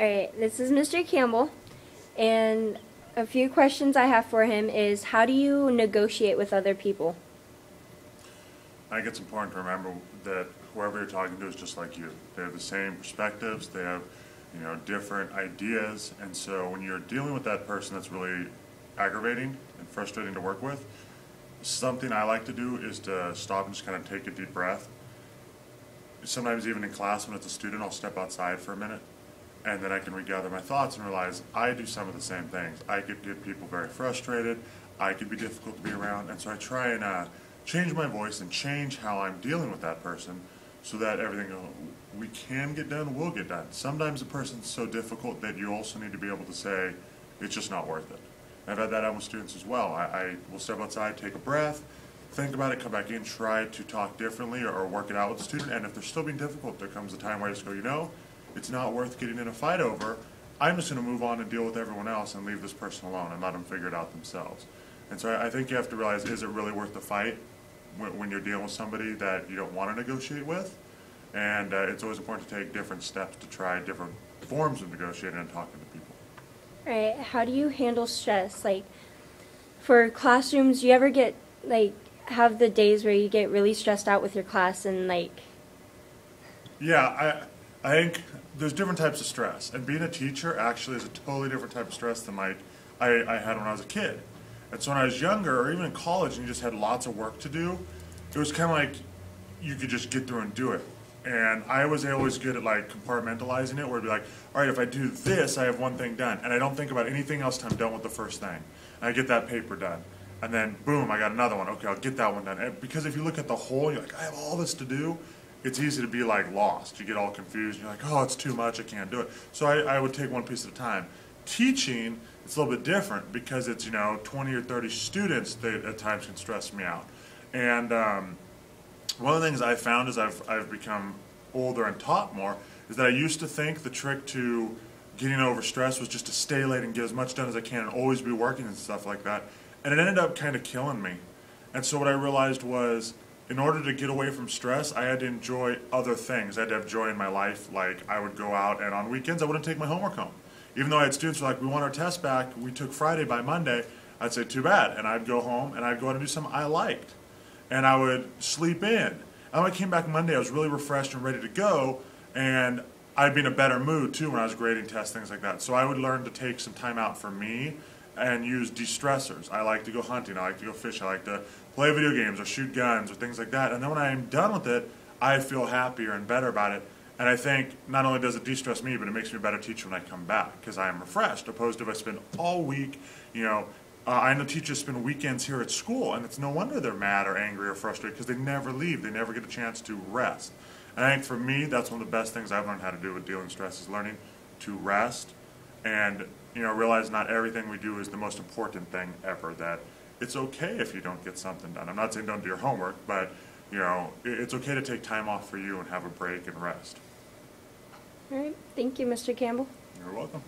Alright, this is Mr. Campbell, and a few questions I have for him is, how do you negotiate with other people? I think it's important to remember that whoever you're talking to is just like you. They have the same perspectives, they have, different ideas, and so when you're dealing with that person that's really aggravating and frustrating to work with, something I like to do is to stop and just kind of take a deep breath. Sometimes even in class when it's a student, I'll step outside for a minute and then I can regather my thoughts and realize I do some of the same things. I could get people very frustrated, I could be difficult to be around, and so I try and change my voice and change how I'm dealing with that person so that everything we can get done will get done. Sometimes a person's so difficult that you also need to be able to say, it's just not worth it. I've had that happen with students as well. I will step outside, take a breath, think about it, come back in, try to talk differently or work it out with the student, and if they're still being difficult, there comes a time where I just go, it's not worth getting in a fight over. I'm just going to move on and deal with everyone else and leave this person alone and let them figure it out themselves. And so I think you have to realize, is it really worth the fight when you're dealing with somebody that you don't want to negotiate with? And it's always important to take different steps to try different forms of negotiating and talking to people. Alright, how do you handle stress? Like, for classrooms, do you ever get, have the days where you get really stressed out with your class and, Yeah, I think there's different types of stress, and being a teacher actually is a totally different type of stress than I had when I was a kid. And so when I was younger, or even in college, and you just had lots of work to do, it was kind of like you could just get through and do it. And I was always good at compartmentalizing it, where it'd be like, all right, if I do this, I have one thing done, and I don't think about anything else till I'm done with the first thing. And I get that paper done, and then boom, I got another one. Okay, I'll get that one done. And because if you look at the whole, you're like, I have all this to do. It's easy to be lost. You get all confused. You're like, oh, it's too much. I can't do it. So I would take one piece at a time. Teaching, it's a little bit different because it's 20 or 30 students that at times can stress me out. And one of the things I found as I've become older and taught more is that I used to think the trick to getting over stress was just to stay late and get as much done as I can and always be working and stuff like that. And it ended up kind of killing me. And so what I realized was, in order to get away from stress, I had to enjoy other things. I had to have joy in my life. Like, I would go out, and on weekends I wouldn't take my homework home. Even though I had students who were like, we want our test back, we took Friday by Monday, I'd say, too bad. And I'd go home, and I'd go out and do something I liked. And I would sleep in. And when I came back Monday, I was really refreshed and ready to go, and I'd be in a better mood, too, when I was grading tests, things like that. So I would learn to take some time out for me and use de-stressors. I like to go hunting, I like to go fishing, I like to play video games or shoot guns or things like that. And then when I'm done with it, I feel happier and better about it. And I think not only does it de-stress me, but it makes me a better teacher when I come back because I am refreshed, opposed to if I spend all week, I know teachers spend weekends here at school, and it's no wonder they're mad or angry or frustrated because they never leave. They never get a chance to rest. And I think for me, that's one of the best things I've learned how to do with dealing with stress is learning to rest and realize not everything we do is the most important thing ever, that it's okay if you don't get something done. I'm not saying don't do your homework, but it's okay to take time off for you and have a break and rest. Alright, thank you, Mr. Campbell. You're welcome.